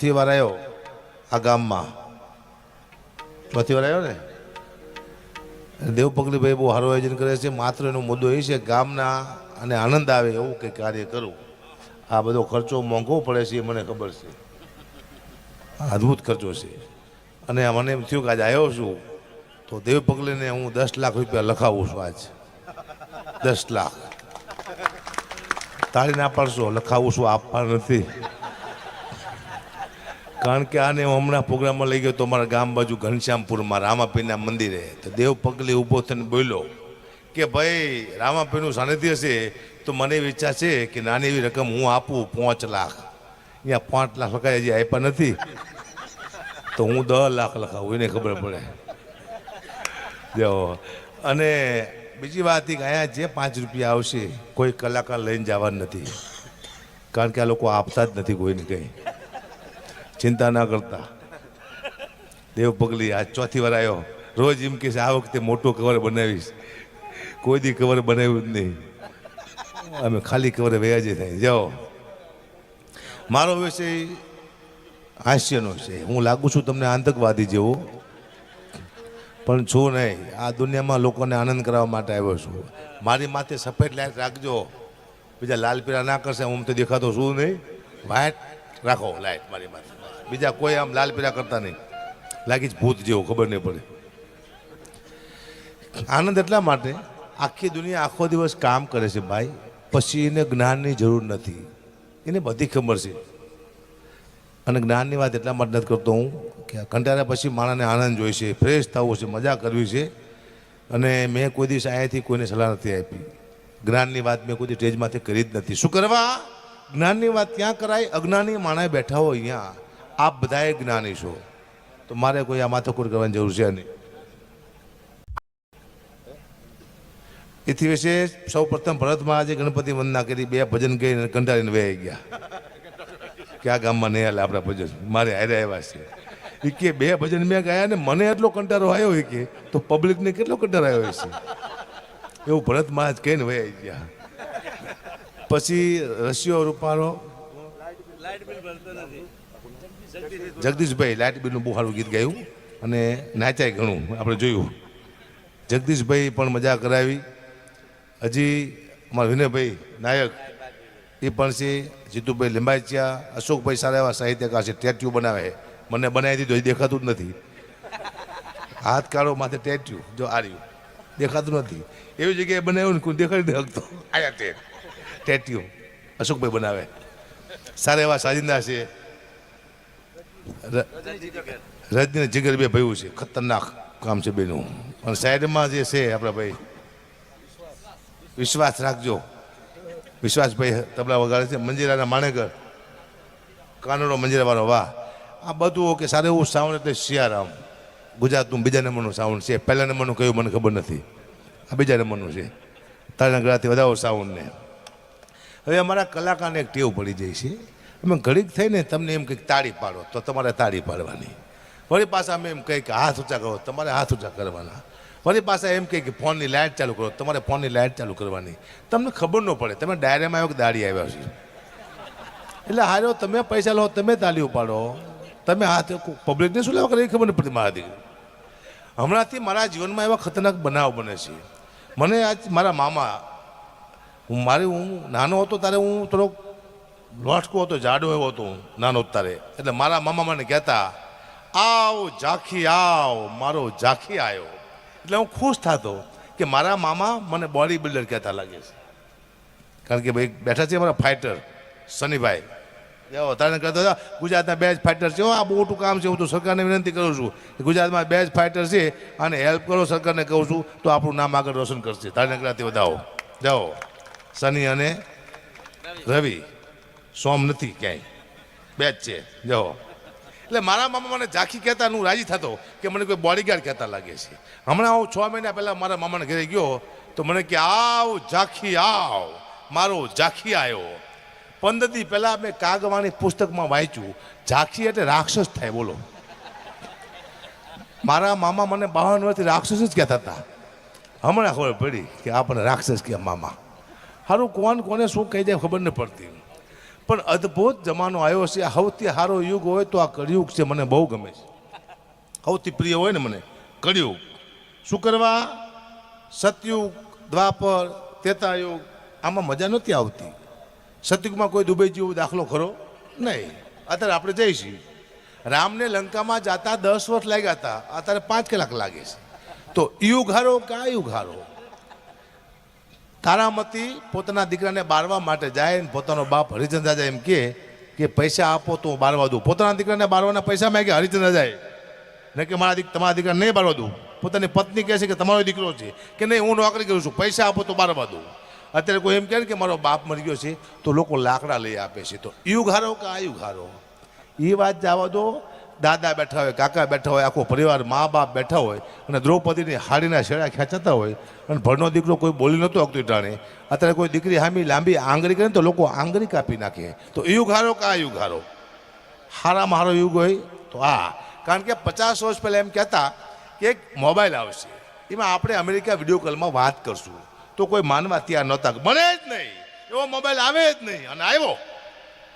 ચોથી વાર આવ્યો આ ગામમાં, ચોથી વાર આવ્યો ને. દેવપગલીભાઈ બહુ સારું આયોજન કરે છે. માત્ર એનો મુદ્દો એ છે ગામના અને આનંદ આવે એવું કંઈ કાર્ય કરું. આ બધો ખર્ચો મોંઘો પડે છે એ મને ખબર છે, અદ્ભુત ખર્ચો છે. અને મને એમ થયું કે આજે આવ્યો છું તો દેવપગલીને હું 10 લાખ રૂપિયા લખાવું છું. આજ 10 લાખ તાળી ના પાડશો, લખાવું છું, આપવા નથી. કારણ કે આને હું હમણાં પ્રોગ્રામમાં લઈ ગયો તો મારા ગામ બાજુ ઘનશ્યામપુરમાં રામાપીરના મંદિરે. તો દેવપગલી ઊભો થઈને બોલ્યો કે ભાઈ રામાપીરનું સાનિધ્ય છે તો મને વિચાર છે કે નાની એવી રકમ હું આપું 5 લાખ. અહીંયા 5 લાખ લખાય હજી આપ્યા નથી તો હું 10 લાખ લખાવું, એને ખબર પડે. જો અને બીજી વાત કે અહીંયા જે 5 રૂપિયા આવશે કોઈ કલાકાર લઈને જવાનું નથી, કારણ કે આ લોકો આપતા જ નથી કોઈને કંઈ. ચિંતા ના કરતા. દેવપગલી આ ચોથી વાર આવ્યો. રોજ એમ કે છે આ વખતે મોટો કવર બનાવીશ. કોઈ દી કવર બનાવ્યું જ નહીં, અમે ખાલી કવર વ્યાજ થાય. જાઓ, મારો વિષય હાસ્યનો છે. હું લાગુ છું તમને આતંકવાદી જેવો, પણ છું નહીં. આ દુનિયામાં લોકોને આનંદ કરાવવા માટે આવ્યો છું. મારી માથે સફેદ લાઈટ રાખજો, બીજા લાલ પીળા ના કરશે. હું તો દેખાતો શું નહીં, વ્હાઈટ રાખો લાઈટ મારી માથે. બીજા કોઈ આમ લાલ પીળા કરતા નહીં, લાગી જ ભૂત જેવું, ખબર નહીં પડે. આનંદ એટલા માટે આખી દુનિયા આખો દિવસ કામ કરે છે ભાઈ, પછી એને જ્ઞાનની જરૂર નથી, એને બધી ખબર છે. અને જ્ઞાનની વાત એટલા માટે નથી કરતો હું કે કંટાળ્યા પછી માણસને આનંદ જોઈએ છે, ફ્રેશ થવું છે, મજા કરવી છે. અને મેં કોઈ દિવસ અહીંયાથી કોઈને સલાહ નથી આપી. જ્ઞાનની વાત મેં કોઈ સ્ટેજમાંથી કરી જ નથી. શું કરવા? જ્ઞાનની વાત ત્યાં કરાય, અજ્ઞાની માણસ બેઠા હોય અહીંયા. આપ બધાએ જ્ઞાની છો તો મારે કોઈ આ માથાકૂટ કરવાની જરૂર છે નહીં. એથી વિશે સૌ પ્રથમ ભરત મહારાજે ગણપતિ વંદના કરી, 2 ભજન ગઈ કંટાળીને વહી ગયા કે આ ગામમાં નહીં હાલે આપણા ભજન, મારે હારે આવ્યા છે. એ કે 2 ભજન મેં ગાયા ને મને એટલો કંટાળો આવ્યો હોય કે તો પબ્લિકને કેટલો કંટાળો આવ્યો છે. એવું ભરત મહારાજ કહીને વહી ગયા. પછી રશિયો રૂપાળો જગદીશભાઈ લાઇટ બિલનું બહુ સારું ગીત ગાયું અને નાચાય ઘણું, આપણે જોયું. જગદીશભાઈ પણ મજા કરાવી. હજી અમારા વિનયભાઈ નાયક એ પણ છે, જીતુભાઈ લીંબાચિયા, અશોકભાઈ સારા એવા સાહિત્યકાર છે, ટેટ્યુ બનાવે. મને બનાવી દીધું, હજી દેખાતું જ નથી. હાથ કાઢો માથે ટેટ્યુ, જો આ રહ્યું, દેખાતું નથી. એવી જગ્યાએ બનાવ્યું ને કોઈ દેખાડી નથી શકતો. આયા ટેટ્યુ અશોકભાઈ બનાવે. સારા એવા સાજિંદા છે. રજની જીગર 2 ભાઈઓ છે, ખતરનાક કામ છે બેનું. અને સાઈડમાં જે છે આપણા ભાઈ વિશ્વાસ રાખજો, વિશ્વાસભાઈ તબલા વગાડે છે. મંજીરાના માણેકર, કાનોડો મંજીરાવાળો, વાહ. આ બધું કે સારું એવું સાઉન્ડ એટલે સિયારામ ગુજરાતનું બીજા નંબરનું સાઉન્ડ છે. પહેલા નંબરનું કયું મને ખબર નથી, આ બીજા નંબરનું છે. તારના ગળાથી વધારો સાઉન્ડને. હવે અમારા કલાકારને એક ટેવ પડી જાય છે, અમે ઘડીક થઈને તમને એમ કંઈક તાળી પાડો તો તમારે તાળી પાડવાની. વળી પાછા અમે એમ કહી કે હાથ ઊંચા કરો, તમારે હાથ ઊંચા કરવાના. વળી પાછા એમ કહે કે ફોનની લાઇટ ચાલુ કરો, તમારે ફોનની લાઇટ ચાલુ કરવાની. તમને ખબર ન પડે તમે ડાયરામાં આવ્યો કે દાડી આવ્યા છે. એટલે હારો તમે પૈસા લો, તમે તાળી ઉપાડો, તમે હાથ પબ્લિકને શું લેવા કરે એ ખબર નહીં પડતી. મારા દીકરી હમણાંથી મારા જીવનમાં એવા ખતરનાક બનાવ બને છે. મને આજ મારા મામા, હું નાનો હતો ત્યારે હું થોડોક લોટકો હતો, જાડો એવો હતો હું નાનો ત્યારે. એટલે મારા મામા મને કહેતા, આવ ઝાંખી આવ, મારો ઝાંખી આવ્યો. એટલે હું ખુશ થતો કે મારા મામા મને બોડી બિલ્ડર કહેતા લાગે છે. કારણ કે ભાઈ બેઠા છે મારા ફાઇટર સનીભાઈ, તારે કહેતા હતા ગુજરાતના 2 જ ફાઇટર છે. આ બહુ મોટું કામ છે. હું તો સરકારને વિનંતી કરું છું કે ગુજરાતમાં 2 જ ફાઇટર છે અને હેલ્પ કરો. સરકારને કહું છું તો આપણું નામ આગળ રોશન કરશે. તારે નગરાથી વધાવો. જાઓ, સની અને રવિ, સોમ નથી ક્યાંય, 2 જ છે. જાઓ. એટલે મારા મામા મને ઝાંખી કહેતા, હું રાજી થતો કે મને કોઈ બોડીગાર્ડ કહેતા લાગે છે. હમણાં હું 6 મહિના પહેલાં મારા મામાના ઘરે ગયો તો મને કે આવ ઝાંખી આવ, મારો ઝાંખી આવ્યો. 15 દી પહેલાં મેં કાગવાણી પુસ્તકમાં વાંચ્યું, ઝાંખી એટલે રાક્ષસ થાય. બોલો, મારા મામા મને 52 વર્ષથી રાક્ષસ જ કહેતા હતા. હમણાં ખબર પડી કે આપણને રાક્ષસ કે મામા. સારું કોણ કોને શું કહી જાય ખબર નથી પડતી. પણ અદ્ભુત જમાનો આવ્યો છે. સૌથી સારો યુગ હોય તો આ કળિયુગ છે. મને બહુ ગમે છે. સૌથી પ્રિય હોય ને મને કળિયુગ. શું કરવા? સતયુગ, દ્વાપર, ત્રેતાયુગ આમાં મજા નથી આવતી. સતયુગમાં કોઈ દુબઈ જેવો દાખલો ખરો નહીં. અત્યારે આપણે જઈશું. રામને લંકામાં જતા 10 વર્ષ લાગ્યા હતા, અત્યારે 5 કલાક લાગે છે. તો યુગ હારો કે આ યુગ હારો? તારામતી પોતાના દીકરાને બારવા માટે જાય ને પોતાનો બાપ હરિચંદ્ર જાય એમ કે પૈસા આપો તો હું બારવા દઉં. પોતાના દીકરાને બારવાના પૈસા માંગે હરિચંદ્ર જાય ને કે તમારા દીકરા નહીં બારવા દઉં. પોતાની પત્ની કહે છે કે તમારો દીકરો છે કે નહીં હું નોકરી કરું છું, પૈસા આપો તો બારવા દઉં. અત્યારે કોઈ એમ કહે કે મારો બાપ મરી ગયો છે તો લોકો લાકડા લઈ આપે છે. તો યુગ હારો કે આ યુગ હારો? એ વાત જવા દો. દાદા બેઠા હોય, કાકા બેઠા હોય, આખો પરિવાર મા બાપ બેઠા હોય અને દ્રૌપદીની હાડીના શેડા ખેંચાતા હોય અને ભણનો દીકરો કોઈ બોલી નહોતો શકતું ટાણે. અત્યારે કોઈ દીકરી હામી લાંબી આંગળી કરે તો લોકો આંગળી કાપી નાખે. તો યુગ હારો કે આ યુગ હારો? હારામાં હારો યુગ હોય તો આ. કારણ કે 50 વર્ષ પહેલાં એમ કહેતા કે એક મોબાઈલ આવશે, એમાં આપણે અમેરિકા વિડીયો કોલમાં વાત કરશું. તો કોઈ માનવા તૈયાર નહોતા. બને જ નહીં, એવો મોબાઈલ આવે જ નહીં. અને આવ્યો,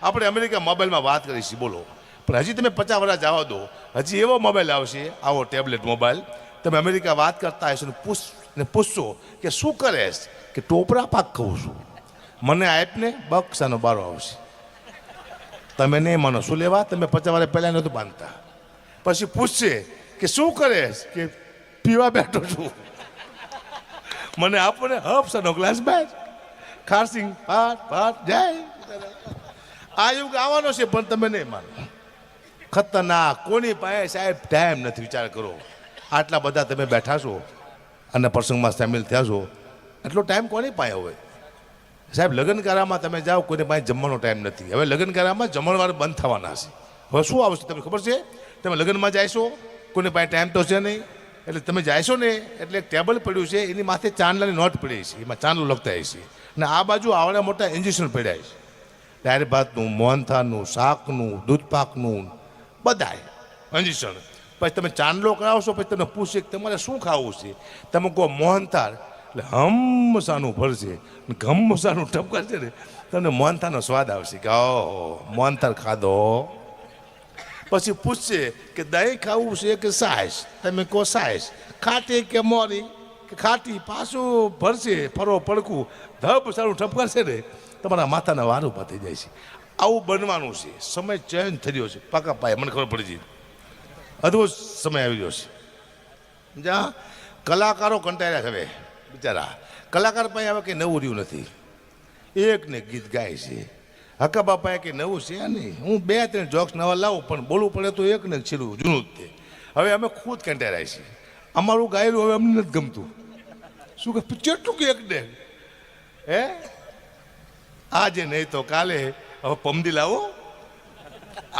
આપણે અમેરિકા મોબાઈલમાં વાત કરીશું. બોલો. પણ હજી તમે 50 વર્ષ જવા દો, હજી એવો મોબાઈલ આવશે, આવો ટેબ્લેટ મોબાઈલ. તમે અમેરિકા વાત કરતા હશો ને પૂછશો કે શું કરેશ? કે ટોપરા પાક ખાઉં છું. મને આપને બક્ષાનો બારો આવશે. તમે નહીં માનો. શું લેવા? તમે 50 વર્ષ પહેલાં નહોતું બાંધતા. પછી પૂછશે કે શું કરેશ? કે પીવા બેઠો છું. મને આપો ને હફસાનો ગ્લાસ બેસ. ખારસિંગ ભાત જાય. આ યુગ આવવાનો છે પણ તમે નહીં માનો. ખતરનાક. કોની પાસે સાહેબ ટાઈમ નથી. વિચાર કરો, આટલા બધા તમે બેઠા છો અને પ્રસંગમાં સામેલ થયા છો, એટલો ટાઈમ કોની પાસે હોય? સાહેબ લગ્નગાળામાં તમે જાઓ, કોઈની પાસે જમવાનો ટાઈમ નથી. હવે લગ્નગાળામાં જમણવાર બંધ થવાના છે. હવે શું આવશે તમને ખબર છે? તમે લગ્નમાં જાયશો, કોઈની પાસે ટાઈમ તો છે નહીં. એટલે તમે જાયશો ને એટલે એક ટેબલ પડ્યું છે, એની માથે ચાંદલાની નોટ પડી છે, એમાં ચાંદલું લખતા છે. અને આ બાજુ આવડા મોટા ઇન્જેક્શન પડ્યા છે, દાળ ભાતનું, મોહનથાળનું, શાકનું, દૂધપાકનું, બધાય ઇન્જેક્શન. પછી તમે ચાંદલો કરાવશો, પછી તમને પૂછે કે તમારે શું ખાવું છે? તમે કહો મોહનથાળ, એટલે હમસાનું ભરશે, ઘમસાનું ટપકાશે ને તમને મોહનથાળનો સ્વાદ આવશે કે ઓહો મોહનથાળ ખાધો. પછી પૂછશે કે દહીં ખાવું છે કે સાસ? તમે કહો સાસ. ખાટી કે મોરી કે ખાટી? પાછું ભરશે, ફરો પડકું, ધબ સારું ઠપકારશે ને તમારા માથાના વારું પાતી જાય છે. આવું બનવાનું છે. સમય ચેન્જ થઈ રહ્યો છે પાકા પાયે, મને ખબર પડી છે. અદભુત સમય આવી રહ્યો છે. જ્યાં કલાકારો કંટાળ્યા છે. હવે બિચારા કલાકાર પાસે હવે કંઈ નવું રહ્યું નથી. એક ને ગીત ગાય છે. હકા બાપાએ કંઈ નવું છે નહીં. હું 2-3 જોક્સ નવા લાવું પણ બોલવું પડે તો એક ને છેલ્લું જૂનું જ તે. હવે અમે ખુદ કંટાળ્યા છીએ. અમારું ગાયેલું હવે અમને નથી ગમતું. શું કે કેટલું કે એક ને હે આજે નહીં તો કાલે. હવે પમદી લાવો.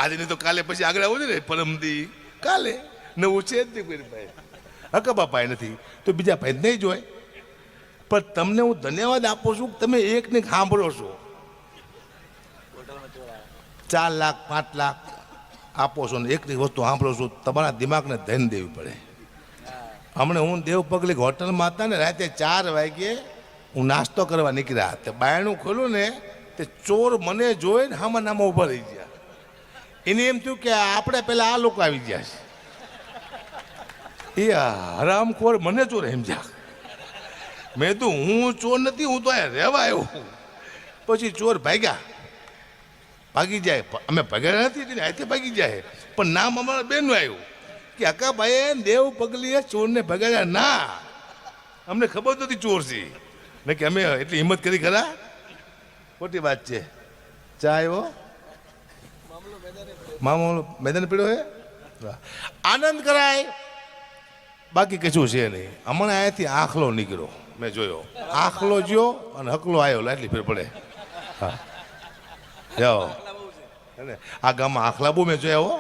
આજે નહીં તો કાલે, પછી આગળ આવું છે ને પરમદી કાલે. નવું છે જ નહીં કોઈ ભાઈ. હકા બાપાએ નથી તો બીજા ભાઈ નહીં જોય. પણ તમને હું ધન્યવાદ આપું છું કે તમે એકને સાંભળો છો. 4 લાખ 5 લાખ આપો છો ને એકની વસ્તુ સાંભળો છો. તમારા દિમાગને ધ્યાન દેવી પડે. હમણાં હું દેવ પગલી હોટલમાં હતા ને, રાતે 4 વાગ્યે હું નાસ્તો કરવા નીકળ્યા. તે બાયણું ખોલ્યું ને તે ચોર મને જોઈ ને હામાં નામાં ઊભા રહી ગયા. એને એમ થયું કે આપણે પહેલાં આ લોકો આવી ગયા છે. એ હરામખોર મને ચોર સમજ્યા. મેં તો હું ચોર નથી, હું તો અહીંયા રહેવા આવ્યો. પછી ચોર ભાગી જાય. અમે ભાગ્યા નથી, અહીંથી ભાગી જાય. પણ નામ અમારા બેનનું આવ્યું કે અકાભાઈએ દેવ પગલીએ ચોરને ભગાડ્યા. ના, અમને ખબર નથી ચોર છે ને કે અમે એટલી હિંમત કરી ખરા? ખોટી વાત છે. ચા આવ્યો, મામલો મેદાન પીડ્યો હે. આનંદ કરાય, બાકી કશું છે નહીં. હમણાં અહીંયાથી આખલો નીકળ્યો, મેં જોયો. આખલો જ્યો અને હકલો આવ્યો, એટલી ફેર પડે. હા જાઓ. આ ગામમાં આખલા બહુ મેં જોયા હો.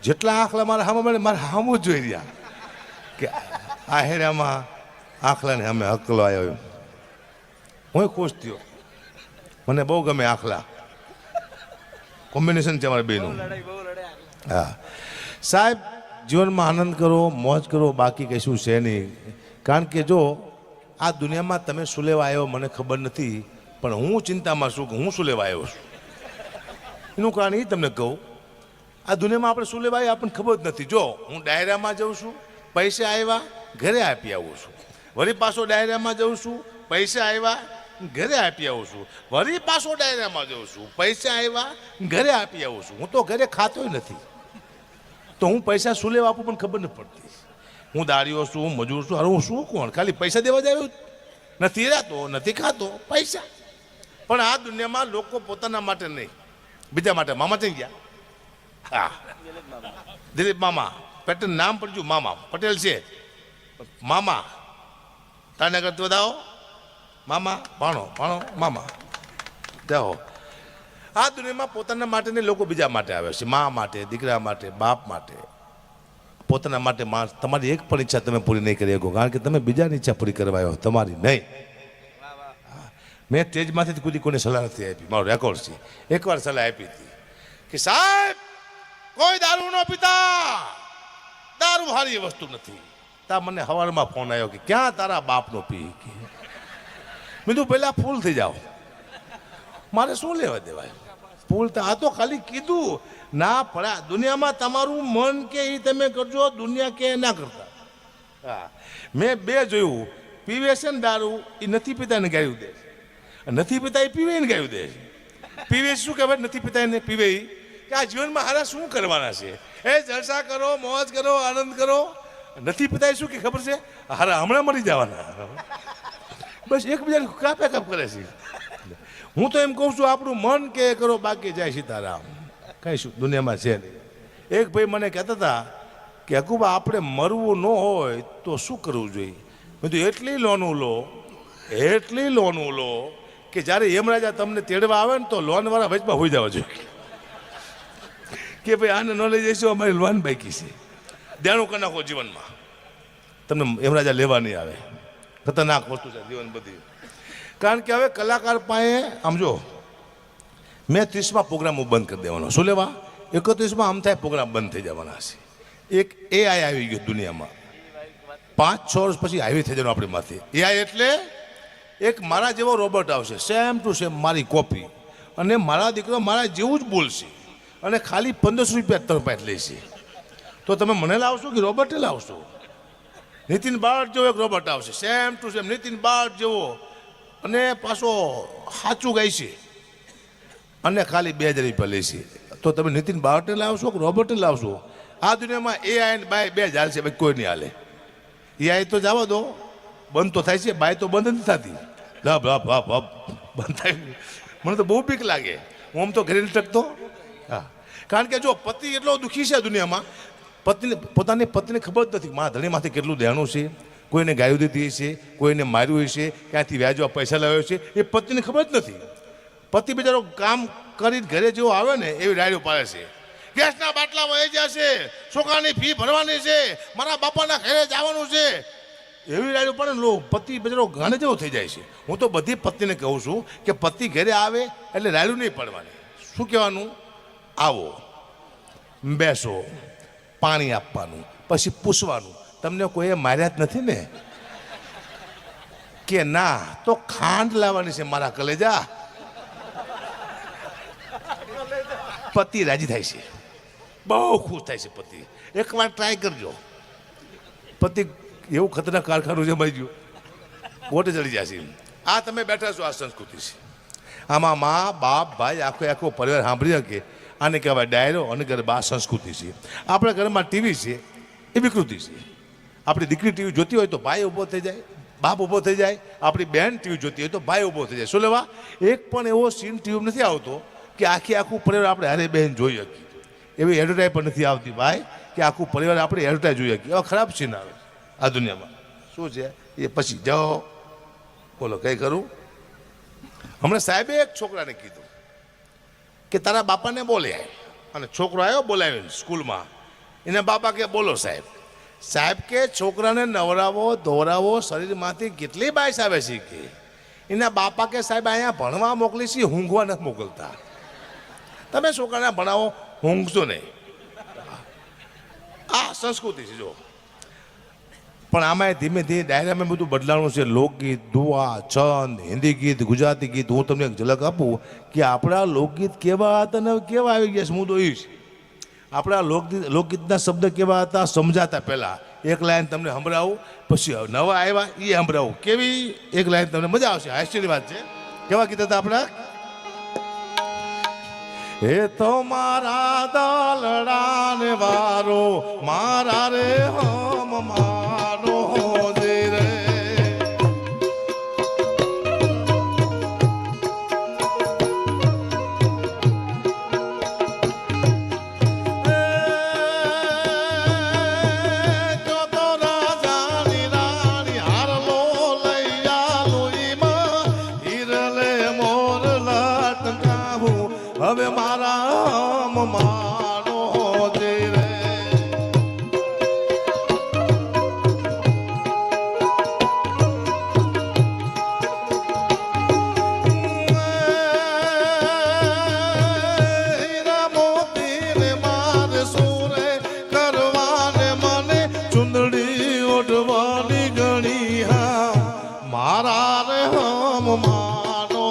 જેટલા આખલા મારા હામાં મળે મારે હામું જ જોઈ રહ્યા કે આ હેરામાં આખલાને અમે હકલો આવ્યો. હું ખુશ થયો. મને બહુ ગમે આખલા. કોમ્બિનેશન છે અમારા બેનું. હા સાહેબ, જીવનમાં આનંદ કરો, મોજ કરો, બાકી કશું છે નહીં. કારણ કે જો આ દુનિયામાં તમે શું લેવા આવ્યો મને ખબર નથી, પણ હું ચિંતામાં છું કે હું શું લેવા આવ્યો છું. એનું કારણ એ તમને કહું, આ દુનિયામાં આપણે શું લેવાય આપણને ખબર જ નથી. જો હું ડાયરામાં જાઉં છું, પૈસા આવ્યા ઘરે આપી આવું છું. વળી પાછો ડાયરામાં જાઉં છું, પૈસા આવ્યા ઘરે આપી આવું છું. વળી પાછો ડાયરામાં જાઉં છું, પૈસા આવ્યા ઘરે આપી આવું છું. હું તો ઘરે ખાતોય નથી, તો હું પૈસા શું લેવા આપું પણ ખબર નથી પડતી. હું દાડીઓ છું, મજૂર છું, અરે હું શું કોણ, ખાલી પૈસા દેવા જ આવ્યું, નથી રહેતો, નથી ખાતો, પૈસા. પણ આ દુનિયામાં લોકો પોતાના માટે નહીં, બીજા માટે. મામા થઈ ગયા, હા, દિલીપ મામા, પેટર્ન નામ પડ્યું મામા, પટેલ છે મામા, તાને કરતો દાઓ મામા, ભાણો ભાણો મામા જાઓ. આ દુનિયામાં પોતાના માટે નહીં, લોકો બીજા માટે આવે છે, મા માટે, દીકરા માટે, બાપ માટે. પોતાના માટે માણસ તમારી એક પણ ઈચ્છા તમે પૂરી નહીં કરી શકો, કારણ કે તમે બીજાની ઈચ્છા પૂરી કરવા આવ્યો, તમારી નહીં. મેં સ્ટેજમાંથી કોઈ કોઈને સલાહ નથી આપી, મારો રેકોર્ડ છે. એકવાર સલાહ આપી હતી કે સાહેબ કોઈ દારૂ ન પીતા, દારૂ સારી વસ્તુ નથી. તા મને સવારમાં ફોન આવ્યો કે ક્યાં તારા બાપનો પી. મેં તું પહેલાં ફૂલ થઈ જાઓ, મારે શું લેવા દેવાય ફૂલ. આ તો ખાલી કીધું ના પડ્યા. દુનિયામાં તમારું મન કે એ તમે કરજો, દુનિયા કે ના કરતા. હા, મેં બે જોયું, પીવે છે ને દારૂ, એ નથી પીતા ને ગાયું દે, નથી પીતા એ પીવે ને ગાયું દે. પીવે શું કહેવાય, નથી પીતા એને પીવે કે આ જીવનમાં હારા શું કરવાના છે, એ જલસા કરો, મોજ કરો, આનંદ કરો. નથી પીતા શું કે ખબર છે, હારા હમણાં મરી જવાના. બસ એકબીજાને કાપે કાપ કરે છે. હું તો એમ કહું છું આપણું મન કે કરો, બાકી જાય સીતારામ. કઈ શું દુનિયામાં છે નહીં. એક ભાઈ મને કહેતા હતા કે અકુબા આપણે મરવું ન હોય તો શું કરવું જોઈએ. મેં તો એટલી લોનું લો, એટલી લોનું લો કે જ્યારે યમરાજા તમને તેડવા આવે ને તો લોનવાળા વચમાં હોઈ જવા જોઈએ કે ભાઈ આને ન લઈ જઈશું, અમારી લોન બાકી છે. ધ્યાન કરી નાખો જીવનમાં, તમને યમરાજા લેવા નહીં આવે. ખતરનાક વસ્તુ છે જીવન બધી. કારણ કે હવે કલાકાર પાસે આમ જો, મેં 30માં પ્રોગ્રામો બંધ કરી દેવાનો. શું લેવા 31માં આમ થાય પ્રોગ્રામ બંધ થઈ જવાના છે. એક એઆઈ આવી ગયો દુનિયામાં, 5-6 વર્ષ પછી આવી થઈ જવાનું આપણી માથે. એઆઈ એટલે એક મારા જેવો રોબોટ આવશે, સેમ ટુ સેમ મારી કોપી, અને મારા દીકરો મારા જેવું જ બોલશે, અને ખાલી 1500 રૂપિયા તરપાટ લેશે. તો તમે મને લાવશો કે રોબોટે લાવશો? નીતિન બાળ જેવો એક રોબોટ આવશે, સેમ ટુ સેમ નીતિન બાળ જેવો, અને પાછો સાચું ગાય છે, અને ખાલી 2000 રૂપિયા લેશે. તો તમે નીતિન બાળને લાવશો કે રોબોટે લાવશો? આ દુનિયામાં એઆઈ બાય 2000 છે, કોઈ નહીં હાલે. એઆઈ તો જવા દો, બંધ તો થાય છે, બાય તો બંધ નથી થતી. લપ લપ લપ લપ બંધ થાય. મને તો બહુ બીક લાગે, હું આમ તો ઘરે નથી ટકતો. હા, કારણ કે જો પતિ એટલો દુઃખી છે દુનિયામાં, પત્ની પોતાની પત્નીને ખબર જ નથી મારા ધણીમાંથી કેટલું દેણું છે, કોઈને ગાયું દીધી છે, કોઈને માર્યું છે, ક્યાંથી વ્યાજવા પૈસા લાવ્યો છે, એ પત્નીને ખબર જ નથી. પતિ બિચારો કામ કરી ઘરે જેવો આવે ને એવી રાડ્યો પાડે છે, ગેસના બાટલા વહી જશે, છોકરાની ફી ભરવાની છે, મારા બાપાના ઘરે જવાનું છે, એવી રાડ્યો પડે ને લો, પતિ બિચારો ગાને જેવો થઈ જાય છે. હું તો બધી પત્નીને કહું છું કે પતિ ઘરે આવે એટલે રાડ્યું નહીં પડવાની. શું કહેવાનું, આવો, બેસો, પાણી આપવાનું, પછી પૂછવાનું તમને કોઈએ માર્યા જ નથી ને? કે ના, તો ખાંડ લાવવાની છે મારા કલેજા. પતિ રાજી થાય છે, બહુ ખુશ થાય છે પતિ. એકવાર ટ્રાય કરજો. પતિ એવું ખતરનાક કારખાનું છે ભાઈ, ગોટે ચડી જશે. આ તમે બેઠા છો, આ સંસ્કૃતિ છે. આમાં મા બાપ ભાઈ આખો પરિવાર સાંભળી શકે. આને કહેવાય ડાયરો, અને ગરબા સંસ્કૃતિ છે. આપણા ઘરમાં ટીવી છે, એ વિકૃતિ છે. આપણી દીકરી ટીવી જોતી હોય તો ભાઈ ઊભો થઈ જાય, બાપ ઊભો થઈ જાય. આપણી બહેન ટીવી જોતી હોય તો ભાઈ ઊભો થઈ જાય. શું લેવા, એક પણ એવો સીન ટીવી નથી આવતો કે આખું પરિવાર આપણે હારે બહેન જોઈ શકીએ. એવી એડવર્ટાઈઝ પણ નથી આવતી ભાઈ કે આખું પરિવાર આપણે એડવર્ટાઈઝ જોઈ શકીએ. એવા ખરાબ સીન આવે આ દુનિયામાં. શું છે એ પછી જાઓ, બોલો કંઈ કરું. હમણાં સાહેબે એક છોકરાને કીધું કે તારા બાપાને બોલે, અને છોકરો આવ્યો બોલાવીને સ્કૂલમાં. એના બાપા કે બોલો સાહેબ. સાહેબ કે છોકરાને નવરાવો ધોરાવો, શરીરમાંથી કેટલી બાઈસ આવે છે કે. એના બાપા કે સાહેબ અહીંયા ભણવા મોકલી છે, ઊંઘવા નથી મોકલતા. તમે છોકરાને ભણાવો, ઊંઘશો નહીં. આ સંસ્કૃતિ છે. જો પણ આમાં ધીમે ધીમે ડાયરામાં બધું બદલાણું છે. લોકગીત, દુઆ, છંદ, હિન્દી ગીત, ગુજરાતી ગીત. હું તમને એક ઝલક આપું કે આપણા લોકગીત કેવા હતા ને કેવા આવી ગયા છે. હું તો એ જ આપણા લોકગીતના શબ્દ કેવા હતા સમજાતા. પહેલાં એક લાઈન તમને સંભળાવું, પછી નવા આવ્યા એ સંભળાવું. કેવી એક લાઈન તમને મજા આવશે. હાસ્યની વાત છે. કેવા ગીત હતા આપણા? એ તો મારા દલડાને વારો મારા રે હમ મારો દે રે. હવે મારા માનો દે રે. હીરા મોતી ને મારે સુરે કરવાને મને ચુંદડી ઓઢવાની ગણી. હા મારા રે હમ માનો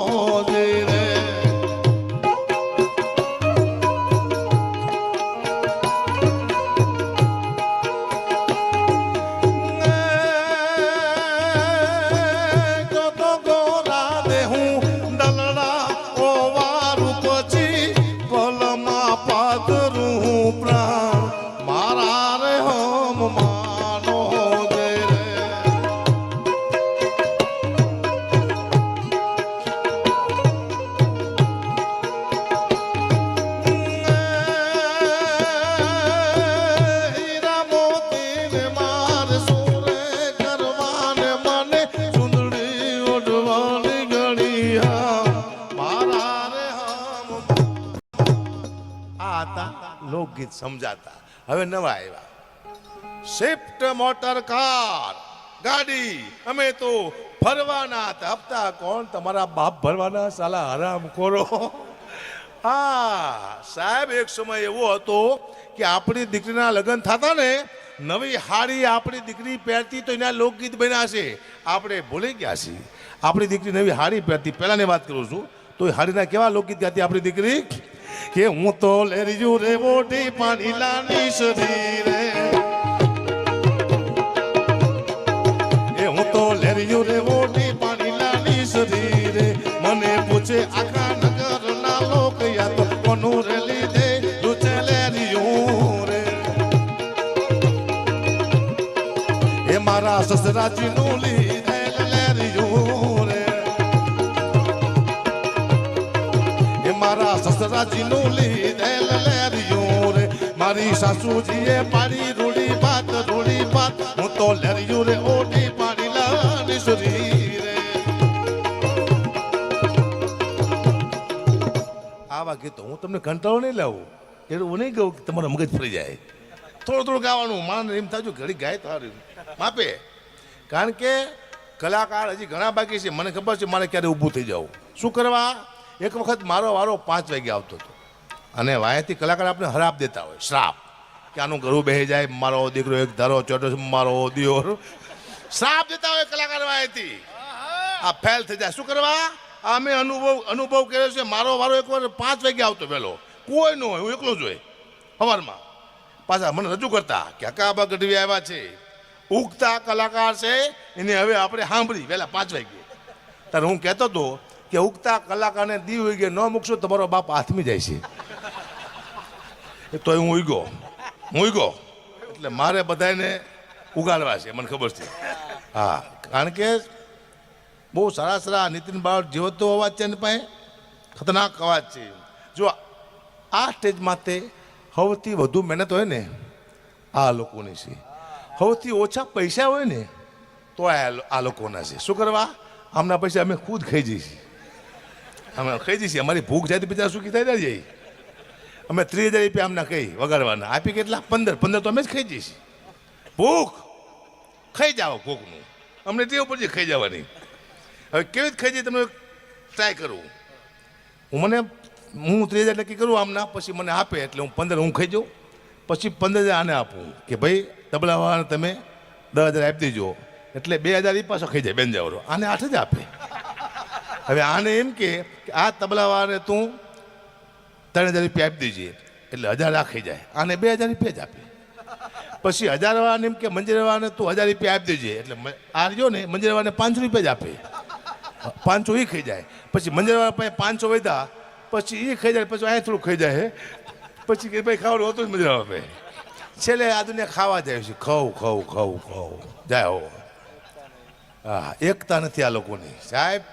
દે રે. લોકગીત સમજાતા. હવે નવા આવ્યા સ્વિફ્ટ મોટર કાર ગાડી. અમે તો ફરવાના હતા. હપ્તા કોણ? તમારા બાપ ભરવાના. સાલા હરામ ખોરો. હા સાહેબ, એક સમય એવો હતો કે આપણી દીકરીના લગ્ન થતા ને નવી હાડી આપણી દીકરી પહેરતી તો એના લોકગીત બન્યા છે. આપણે ભૂલી ગયા છીએ. આપણી દીકરી નવી હાડી પહેરતી, પહેલાની વાત કરું છું, તો એ હાડીના કેવા લોકગીત ગાતી આપણી દીકરી કે હું તો લેરીયું રે મોટી પાણી લાની સરી રે. એ હું તો લેરીયું રે મોટી પાણી લાની સરી રે. મને પૂછે આખા નગર ના લોક યા તો કોનું રે લીધે લૂચે લેરીયું રે. એ મારા સસરાજી નું લીધે લેરીયું રે. મારા સસરાજીનું લીધેલ લેરિયું રે. મારી સાસુજીએ પાડી રૂડી બાત હું તો લેરિયું રે ઓઢી પાડી લાની સુરી રે. આવા ગીતો હું તમને કંટાળો નહીં લાવું, એવું નહીં કહું કે તમારું મગજ ફરી જાય. થોડું થોડું ગાવાનું. માણસ એમ થાય ઘડી ગાય તો સારું માપે. કારણ કે કલાકાર હજી ઘણા બાકી છે. મને ખબર છે મારે ક્યારે ઊભું થઈ જવું. શું કરવા? એક વખત મારો વારો 5 વાગે આવતો હતો અને વાયાથી કલાકાર આપણે હરાપ દેતા હોય, શ્રાપ, કે આનું ઘરું બેસી જાય, મારો દીકરો એક ધારો ચોટો, મારો દિયોર, શ્રાપ દેતા હોય કલાકાર વાયાથી. આ ફેલ થઈ જાય. શું કરવા? અમે અનુભવ કર્યો છે. મારો વારો એકવાર 5 વાગે આવતો વહેલો, કોઈ ન હોય, હું એકલો જ હોય સવારમાં. પાછા મને રજૂ કરતા કે હકાબા ગઢવી આવ્યા છે, ઉગતા કલાકાર છે, એને હવે આપણે સાંભળી વહેલા 5 વાગે. ત્યારે હું કહેતો હતો કે ઉગતા કલાકારને દી ઉગે ન મૂકશો તમારો બાપ હાથમી જાય છે. તો હું ઉગ્યો એટલે મારે બધાને ઉગાડવા છે, મને ખબર છે. હા, કારણ કે બહુ સારા નીતિન બાવળ જેવો તો અવાજ છે ને પાસે, ખતરનાક અવાજ છે. જો આ સ્ટેજ માટે સૌથી વધુ મહેનત હોય ને આ લોકોની છે. સૌથી ઓછા પૈસા હોય ને તો આ લોકોના છે. શું કરવા? આમના પૈસા અમે ખુદ ખાઈ જઈએ છીએ. અમે ખાઈ જઈએ છીએ. અમારી ભૂખ જાય તો બીજા સુખી થઈ જાય. અમે 30,000 રૂપિયા આમના કહી વગાડવાના, આપી કેટલા? 15 તો અમે જ ખાઈ જઈએ છીએ. ભૂખ ખાઈ જાઓ, ભૂખનું અમને ટેવ પડશે ખાઈ જવાની. હવે કેવી રીતે ખાઈ જાય તમને ટ્રાય કરું. હું 30,000 નક્કી કરું આમના, પછી મને આપે એટલે હું 15 હું ખાઈ જાઉં, પછી 15,000 આને આપું કે ભાઈ તબલાવાળાને તમે 10,000 આપી દેજો, એટલે 2,000 એ પાછો ખાઈ જાય બેન જાવરો, આને 8 જ આપે. હવે આને એમ કે આ તબલાવાળાને તું 3,000 રૂપિયા આપી દેજે, એટલે 1,000 આ ખાઈ જાય, આને 2,000 રૂપિયા જ આપે. પછી 1,000વાળાને એમ કે મંજીરાવાળાને તું 1,000 રૂપિયા આપી દેજે, એટલે આ રહ્યો ને મંજીરાવાળાને 500 રૂપિયા જ આપે, 500 એ ખાઈ જાય. પછી મંજીરાવાળા પાસે 500 વધ્યા, પછી એ ખાઈ જાય, પછી અહીંયા થોડું ખાઈ જાય, પછી કે ભાઈ ખાવાનું હતું જ મંજીરાવાળા પાસે. છેલ્લે આ દુનિયા ખાવા જાય છે, ખાવું જાય હો. હા, એકતા નથી આ લોકોની. સાહેબ,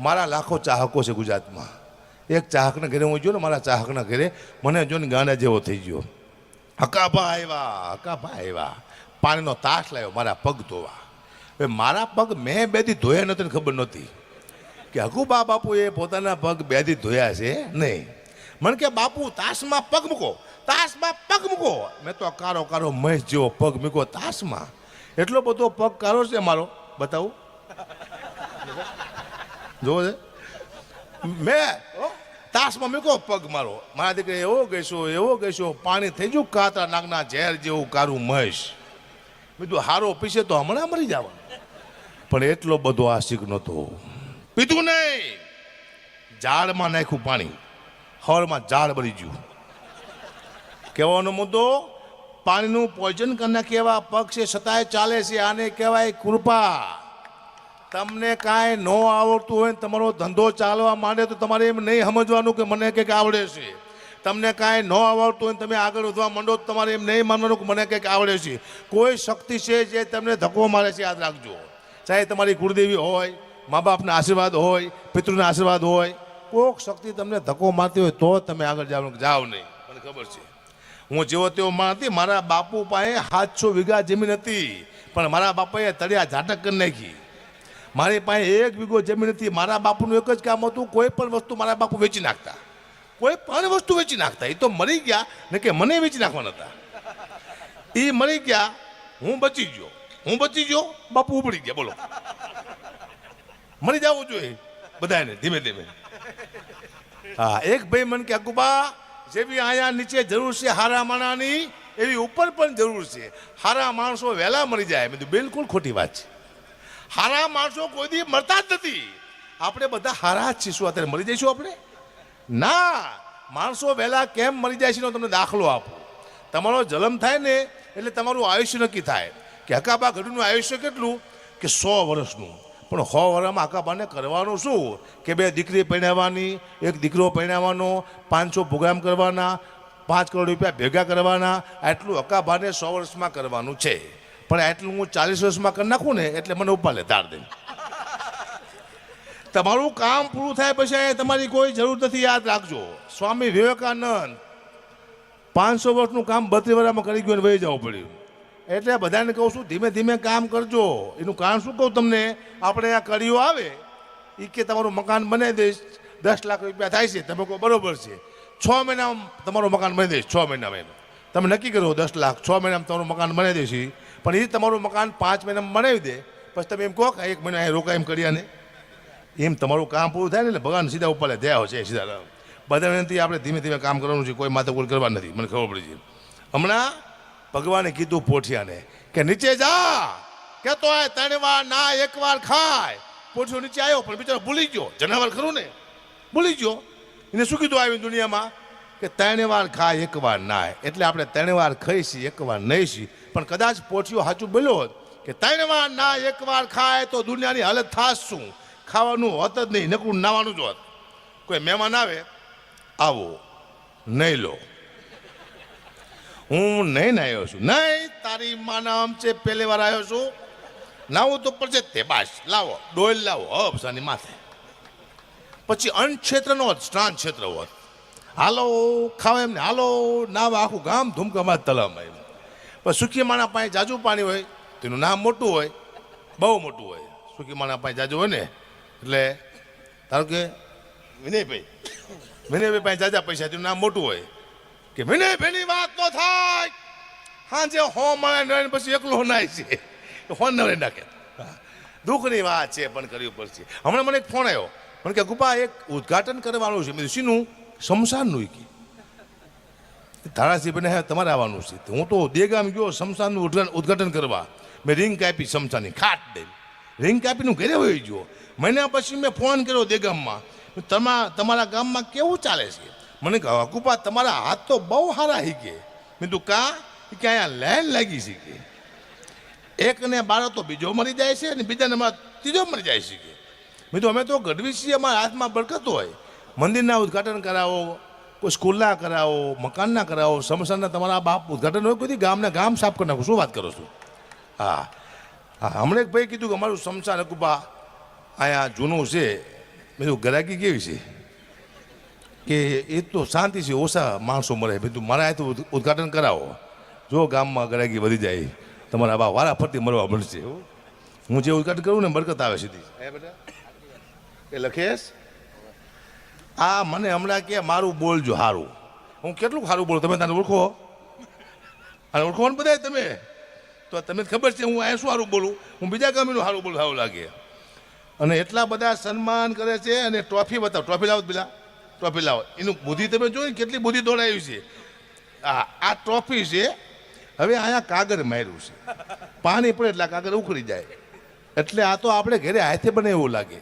મારા લાખો ચાહકો છે ગુજરાતમાં. એક ચાહકના ઘરે હું ગયો ને, મારા ચાહકના ઘરે મને જો ને ગાના જેવો થઈ ગયો. હકાભા આવ્યા, પાણીનો તાસ લાવ્યો મારા પગ ધોવા. હવે મારા પગ મેં 2 દી ધોયા નહોતી, ખબર નહોતી કે હકુબા બાપુએ પોતાના પગ 2 દી ધોયા છે નહીં. મને કે બાપુ તાસમાં પગ મૂકો, મેં તો કારો મહેશ જેવો પગ મૂકો તાસમાં. એટલો બધો પગ કારો છે મારો, બતાવું જોવો છે. મેં તાસમાં મૂકો પગ મારો, મારા દીકરા એવો ગઈશો, પાણી થઈ ગયું કાતરા નાગના ઝેર જેવું કારું મહેશ. બીજું હારો પીશે તો હમણાં મરી જવાનું. પણ એટલો બધો આશિક નહોતો, પીધું નહીં, ઝાડમાં નાખ્યું પાણી, હળમાં ઝાડ બળી ગયું. કહેવાનો મુદ્દો, પાણીનું પોઈઝન કરી નાખે એવા પગ છે છતાંય ચાલે છે. આને કહેવાય કૃપા. તમને કાંઈ ન આવડતું હોય, તમારો ધંધો ચાલવા માંડે તો તમારે એમ નહીં સમજવાનું કે મને કંઈક આવડે છે. તમને કાંઈ ન આવડતું હોય, તમે આગળ વધવા માંડો તો તમારે એમ નહીં માનવાનું કે મને કંઈક આવડે છે. કોઈ શક્તિ છે જે તમને ધક્કો મારે છે, યાદ રાખજો. ચાહે તમારી કુળદેવી હોય, મા બાપના આશીર્વાદ હોય, પિતૃના આશીર્વાદ હોય, કોઈક શક્તિ તમને ધક્કો મારતી હોય તો તમે આગળ જાઓ નહીં. મને ખબર છે, હું જેવો તેવો માણસ હતી. મારા બાપુ પાસે 700 વીઘા જમીન હતી, પણ મારા બાપાએ તળિયા ઝાટક કરી નાખી. મારી પાસે 1 વીઘો જમીન હતી. મારા બાપુનું એક જ કામ હતું, કોઈ પણ વસ્તુ મારા બાપુ વેચી નાખતા, એ તો મરી ગયા ને કે મને વેચી નાખવાના હતા. એ મરી ગયા, હું બચી ગયો, બાપુ ઉપડી ગયા. બોલો, મરી જવું જોઈએ બધાને ધીમે ધીમે. હા, એક ભાઈ મને કે અકુબા, જેવી અહીંયા નીચે જરૂર છે હારા માણાની, એવી ઉપર પણ જરૂર છે. હારા માણસો વહેલા મરી જાય. મેં બિલકુલ ખોટી વાત છે. હારા માણસો કોઈ દી મરતા જ નથી. આપણે બધા હારા જ છીએ. અત્યારે મરી જઈશું આપણે? ના, માણસો વહેલા કેમ મરી જાય છે એનો તમને દાખલો આપો. તમારો જન્મ થાય ને એટલે તમારું આયુષ્ય નક્કી થાય કે હકાબા ગઢનું આયુષ્ય કેટલું, કે 100 વર્ષનું. પણ 100 વર્ષમાં હકાબાને કરવાનું શું? કે 2 દીકરી પરણાવવાની, 1 દીકરો પરણાવવાનો, 500 પ્રોગ્રામ કરવાના, 5 કરોડ રૂપિયા ભેગા કરવાના. આટલું હકાબાને 100 વર્ષમાં કરવાનું છે. પણ આટલું હું 40 વર્ષમાં કરી નાખું ને એટલે મને ઉપાડે ધાર દે. તમારું કામ પૂરું થાય પછી તમારી કોઈ જરૂર નથી, યાદ રાખજો. સ્વામી વિવેકાનંદ 500 વર્ષનું કામ 32 વર્ષમાં કરી ગયું, વહી જવું પડ્યું. એટલે બધાને કહું છું, ધીમે ધીમે કામ કરજો. એનું કારણ શું કહું તમને, આપણે આ કડીઓ આવે એ કે તમારું મકાન બનાવી દઈશ, 10 લાખ રૂપિયા થાય છે. તમે કહો બરોબર છે, 6 મહિનામાં તમારું મકાન બની દઈશ. 6 મહિનામાં તમે નક્કી કરો 10 લાખ, 6 મહિનામાં તમારું મકાન બનાવી દઈશ. પણ એ તમારું મકાન 5 મહિનામાં બનાવી દે, પછી તમે એમ કહો કે 1 મહિના રોકા એમ કર્યા ને, એમ તમારું કામ પૂરું થાય ને એટલે ભગવાન સીધા ઉપર થયા છે. સીધા બધાથી આપણે ધીમે ધીમે કામ કરવાનું છે, કોઈ માથાકૂટ કરવા નથી. મને ખબર પડી છે. હમણાં ભગવાને કીધું પોઠિયાને કે નીચે જા, કહેતો હોય 3 વાર ના 1 વાર ખાય. પોઠિયો નીચે આવ્યો પણ બિચારો ભૂલી ગયો, જનાવર ખરું ને, ભૂલી ગયો. એને શું કીધું આવી દુનિયામાં કે 3 વાર ખાય 1 વાર નાય. એટલે આપણે 3 વાર ખાઈશી, 1 વાર નહીં છી. પણ કદાચ પોઠિયો સાચું બોલ્યો હોત કે 3 વાર ના 1 વાર ખાય તો દુનિયાની હાલત થાશ શું, ખાવાનું હોત જ નહીં, નકરું નાવાનું જ હોત. કોઈ મહેમાન આવે, આવો નહીં લો, હું નહીં નાયો છું. નહીં, તારી માના આમ છે, પહેલી વાર આવ્યો છું, નાવું તો પડશે તે. બાસ લાવો, ડોલ લાવો, હબસાની માથે. પછી અન્ન ક્ષેત્રનો હોત, સ્નાન ક્ષેત્ર હોત, હાલો ખાવા એમને, હાલો નાવા, આખું ગામ ધૂમકમાત તલાવમાં. પણ સુખી માણા પાસે જાજુ પાણી હોય, તેનું નામ મોટું હોય, બહુ મોટું હોય. સુખી માણા પાસે જાજુ હોય ને એટલે ધારો કે વિનયભાઈ પાસે જાજા પૈસા, તેનું નામ મોટું હોય. કે વિનયભાઈની વાત ન થાય, હાજે હો મળે પછી એકલો નાય છે, ફોન ન રહી નાખે. દુઃખની વાત છે પણ કરવી પડશે. હમણાં મને એક ફોન આવ્યો, મને કે ગુપા એક ઉદઘાટન કરવાનું છે. મેં શીનું? શમશાનનું. ધારાસભ્યને હવે તમારે આવવાનું છે. હું તો દેગામ ગયો શમશાનનું ઉદ્ઘાટન કરવા. મેં રિંગ કાપી શમશાનની ખાટ દઈ રિંગ કાપીને ઘરે વહી ગયો. મહિના પછી મેં ફોન કર્યો દેગામમાં, તમારા ગામમાં કેવું ચાલે છે? મને કહે હકુપા તમારા હાથ તો બહુ સારા શીખે. મેં તું કે અહીંયા લાઈન લાગી છે કે એકને બાળક તો બીજો મરી જાય છે અને બીજાને ત્રીજો મરી જાય છે કે. મેં તો અમે તો ગઢવી છીએ, અમારા હાથમાં બરકત હોય. મંદિરના ઉદ્ઘાટન કરાવો, કોઈ સ્કૂલના કરાવો, મકાનના કરાવો, સમસારના તમારા બાપ ઉદ્ઘાટન હોય, કોઈ ગામના ગામ સાફ કરી નાખો. શું વાત કરો છો? હા હા, હમણાં એક ભાઈ કીધું કે અમારું સમસાન હકુપા અહીંયા જૂનું છે. મેં તો ગરાકી કેવી છે કે એ તો શાંતિ છે, ઓછા માણસો મળે. મેં તું મારા તો ઉદ્ઘાટન કરાવો, જો ગામમાં ગરાકી વધી જાય, તમારા બા વારા ફરતી મરવા મળશે. હું જે ઉદ્ઘાટન કરું ને બરકત આવે સીધી. બેટા એ લખેશ આ મને હમણાં કે મારું બોલજો સારું. હું કેટલું સારું બોલું, તમે તને ઓળખો? અને ઓળખો ને બધા તમે તો તમને ખબર છે હું અહીંયા શું સારું બોલું, હું બીજા ગામનું સારું બોલું સારું લાગે. અને એટલા બધા સન્માન કરે છે. અને ટ્રોફી બતાવો, ટ્રોફી લાવો પેલા, ટ્રોફી લાવો. એનું બુદ્ધિ તમે જોઈ કેટલી બુદ્ધિ દોડાવી છે. આ ટ્રોફી છે. હવે અહીંયા કાગળ માર્યું છે, પાણી પડે એટલે કાગળ ઉખડી જાય. એટલે આ તો આપણે ઘરે હાથે બને એવું લાગે.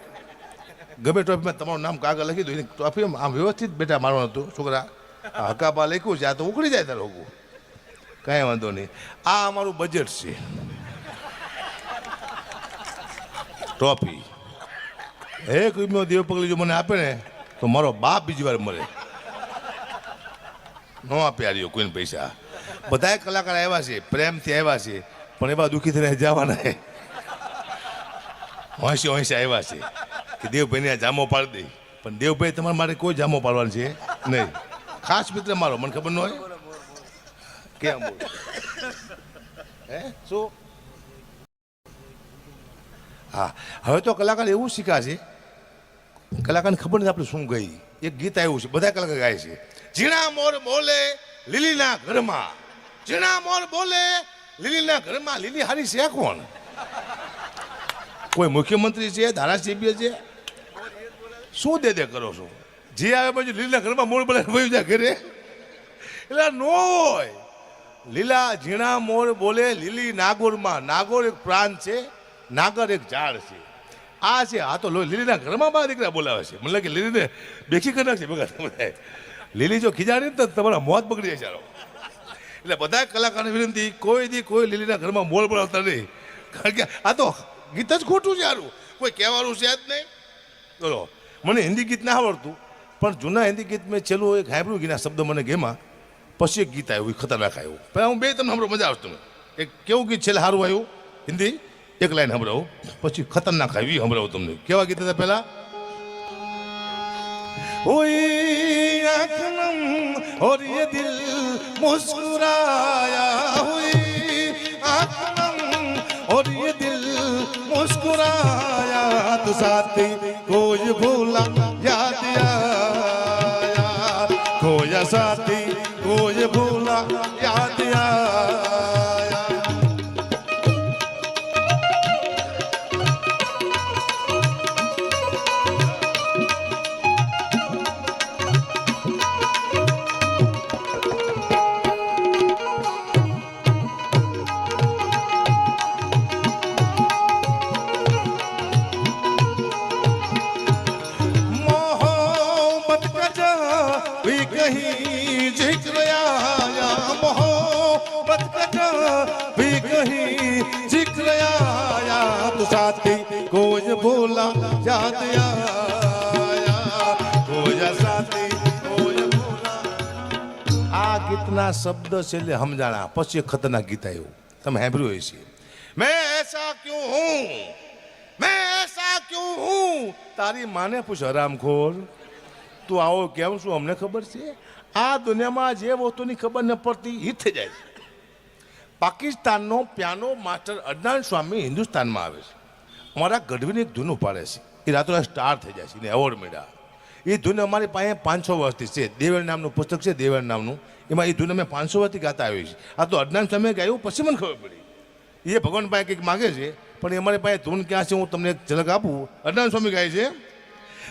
ગમે ટ્રોફીમાં તમારું નામ કાગળ લખી દો, એની ટ્રોફી આમ વ્યવસ્થિત બેટા મારવાનું હતું. છોકરા હકાબા લખ્યું છે, આ તો ઉખડી જાય તારું હોગું, કાંઈ વાંધો નહીં. આ અમારું બજેટ છે. ટ્રોફી એક રૂપિયો દેવ પગલી જો મને આપે ને તો મારો બાપ બીજી વાર મળે. ન આપે આર્યો કોઈને પૈસા. બધા કલાકાર આવ્યા છે, પ્રેમથી આવ્યા છે, પણ એવા દુઃખી થઈને જવાના છે. હોંશી આવ્યા છે કે દેવભાઈને જામો પાડી દે, પણ દેવભાઈ તમારા માટે કોઈ જામો પાડવાનો છે નહીં. ખાસ મિત્ર મારો, મને ખબર ન હોય કેમ હે શું. હા, હવે તો કલાકાર એવું શીખ્યા છે, કલાકારને ખબર નથી આપણે શું ગઈ. એક ગીત આવ્યું છે, બધા કલાકાર ગાય છે. ઝીણા મોર બોલે લીલીના ઘરમાં, ઝીણા મોર બોલે લીલીના ઘરમાં. લીલી હારી છે કોણ? કોઈ મુખ્યમંત્રી છે, ધારાસભ્ય છે? શું દે કરો છો? જે આવે પછી લીલીના ઘરમાં મોર બોલે વયું જાય ઘરે. એટલે નો હોય. લીલા ઝીણા મોર બોલે લીલી નાગોરમાં. નાગોર એક પ્રાંત છે, નાગર એક ઝાડ છે. આ છે આ તો લીલીના ઘરમાં મારા દીકરા બોલાવે છે. મને લાગે લીલીને બેખી કરી નાખશે બગા. બધા લીલી જો ખીજાડી ને તો તમારા મોત બગડી જાય ચાલો. એટલે બધા કલાકારોને વિનંતી, કોઈ દી કોઈ લીલીના ઘરમાં મોર બોલાવતા નહીં. કારણ કે આ તો ગીત જ ખોટું છે. સારું કોઈ કહેવાનું છે જ નહીં. ચલો, મને હિન્દી ગીત ના આવડતું, પણ જૂના હિન્દી ગીત મેં છેલ્લું એક હાંભળ્યું ગીના શબ્દ મને ગેમાં. પછી એક ગીત આવ્યું, ખતરનાક આવ્યું. પહેલાં હું બે તમને હમણાં મજા આવતું. એક કેવું ગીત છેલ્લે સારું આવ્યું હિન્દી, એક લાઈન સંભળાવું, પછી ખતરનાક આવી સંભળાવું તમને. કેવા ગીત હતા પહેલા? हुई आँखनम और ये दिल मुस्कुराया, हुई आँखनम और ये दिल मुस्कुराया, तो साथी कोई भूला याद आया, खोया साथी कोई भूला याद आया. कहीं जिक्र आया मोहब्बत का भी कहीं जिक्र आया, तो साथी कोई भूला याद आया, कोई साथी कोई भूला. આ ગીતના શબ્દ છે એટલે સમજાણા. પછી ખતરનાક ગીત આવ્યું, તમે સાંભળ્યું હશે. મેં એસા ક્યું હું, મેં એસા ક્યું હું, તારી માને પૂછ હરામખોર, તું આવો કેમ શું? અમને ખબર છે. આ દુનિયામાં જે વસ્તુની ખબર ન પડતી હિટ થઈ જાય છે. પાકિસ્તાનનો પિયાનો માસ્ટર અદનાન સ્વામી હિન્દુસ્તાનમાં આવે છે. અમારા ગઢવીને એક ધૂન ઉપાડે છે, એ રાતોરાત સ્ટાર થઈ જાય છે, એને એવોર્ડ મળ્યા. એ ધૂન અમારી પાસે 500 વર્ષથી છે. દેવેર નામનું પુસ્તક છે, દેવેર નામનું, એમાં એ ધૂન અમે 500 વર્ષથી ગાતા આવી છે. આ તો અદનાન સ્વામીએ ગાયું પછી મને ખબર પડી. એ ભગવાન પાસે કંઈક માગે છે, પણ એ અમારી પાસે ધૂન ક્યાં છે હું તમને એક ઝલક આપું. અદનાન સ્વામી ગાય છે,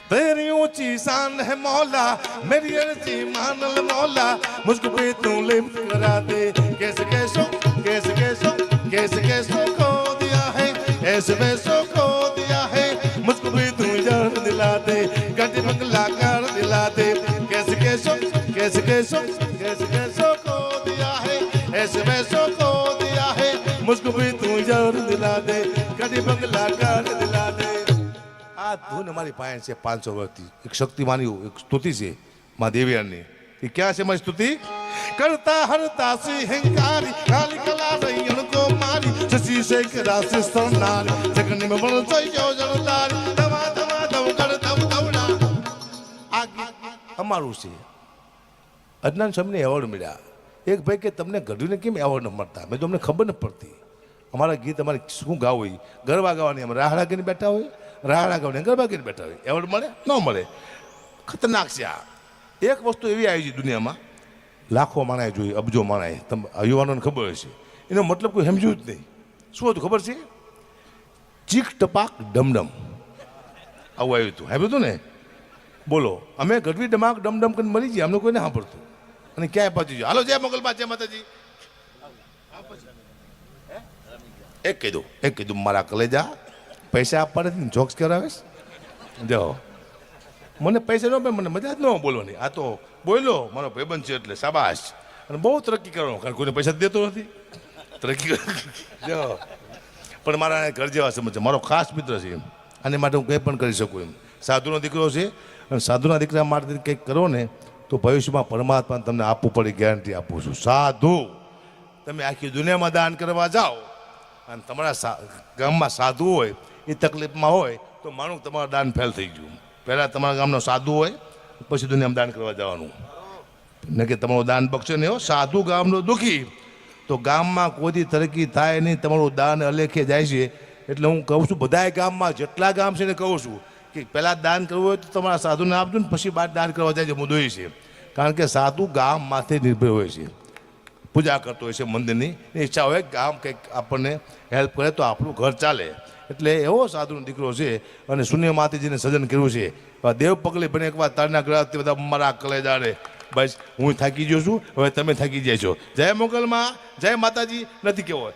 तेरी ऊंची शान है मौला, मेरी अर्जी मान ले मौला, मुझको भी तू लिफ्ट करा दे। कैसे कैसो कैसे कैसो कैसे कैसो खो दिया है, ऐसे वैसो खो दिया है, मुझको भी तू यार दिला दे, गड्डी बंगला कर दिला दे। कैसे कैसो कैसे कैसो कैसे कैसो खो दिया है, ऐसे वैसो खो दिया है, मुझको भी तू यार दिला दे, गड्डी बंगला कर दिला दे। આ ધૂન અમારી પાસે છે 500 વર્ષથી. એક શક્તિમાની એક સ્તુતિ છે મા દેવિયાની. એ ક્યાં છે મારી સ્તુતિ? કરતા હરતા સી હંકારી કાલી કલા રૈયણ કો મારી શશી શેખ રાશિ સોનારી જગની મે બળ જોયો જળતારી દવા દવા દવ કર દવ દવડા. આ ગીત અમારું છે. અદનાન સાહેબને એવોર્ડ મળ્યા. એક ભાઈ કે તમને ગઢવીને કેમ એવોર્ડ ન મળતા? મેં તો અમને ખબર ન પડતી. અમારા ગીત અમારે શું ગાવું હોય, ગરબા ગાવાની અમે રાહડા કરીને બેઠા હોય, રાહડા ગાવને ગરબા કરીને બેઠા હોય. એવોર્ડ મળે ન મળે? ખતરનાક છે આ. એક વસ્તુ એવી આવી છે દુનિયામાં, લાખો માણાએ જોઈ, અબજો માણાએ, તમે યુવાનોને ખબર હશે, એનો મતલબ કોઈ સમજ્યું જ નહીં. શું હતું ખબર છે? ચીક ટપાક ડમડમ આવું આવ્યું હતું. સાંભળ્યું હતું ને? બોલો, અમે ગઢવી ડમાક ડમડમ કરીને મરી ગયા, અમને કોઈને સાંભળતું અને ક્યાંય પહોંચી ગયો. હાલો જય મોગલમાં, જય માતાજી. એક કીધું મારા કલેજા પૈસા આપવા નથી, જોક્સ કરાવેશ. જો મને પૈસા ન મને મજા જ ન બોલવાની. આ તો બોલો મારો ભાઈબંધ છે એટલે શાબાશ. અને બહુ તરક્કી કરવાનો, કારણ કોઈને પૈસા દેતો નથી. તરક્કી જો પણ મારા ઘર જેવા સમજ છે. મારો ખાસ મિત્ર છે, આને માટે હું કંઈ પણ કરી શકું એમ. સાધુનો દીકરો છે, અને સાધુના દીકરા માટે કંઈક કરો ને તો ભવિષ્યમાં પરમાત્મા તમને આપવું પડે, ગેરંટી આપું છું. સાધુ તમે આખી દુનિયામાં દાન કરવા જાઓ અને તમારા ગામમાં સાધુ હોય, એ તકલીફમાં હોય તો માનું તમારું દાન ફેલ થઈ ગયું. પહેલાં તમારા ગામનો સાધુ હોય, પછી દુનિયામાં દાન કરવા જવાનું. ને કે તમારું દાન બક્ષે નહીં હો. સાધુ ગામનો દુઃખી તો ગામમાં કોઈથી તરક્કી થાય નહીં, તમારું દાન અલેખે જાય છે. એટલે હું કહું છું બધાય ગામમાં જેટલા ગામ છે ને કહું છું કે પહેલાં દાન કરવું હોય તો તમારા સાધુને આપજો ને પછી બાદ દાન કરવા જાય છે. મુદ્દો એ છે, કારણ કે સાધુ ગામ માથે નિર્ભર હોય છે, પૂજા કરતો હોય છે મંદિરની. ઈચ્છા હોય ગામ કંઈક આપણને હેલ્પ કરે તો આપણું ઘર ચાલે. એટલે એવો સાધુનો દીકરો છે અને શૂન્ય માતાજીને સજન કર્યું છે. દેવ પગલે બને એકવાર તારના ગ્રહ બધા મારા કલેજા રે. બસ હું થાકી ગયો છું, હવે તમે થાકી જાય છો. જય મોગલમાં, જય માતાજી નથી કેવો.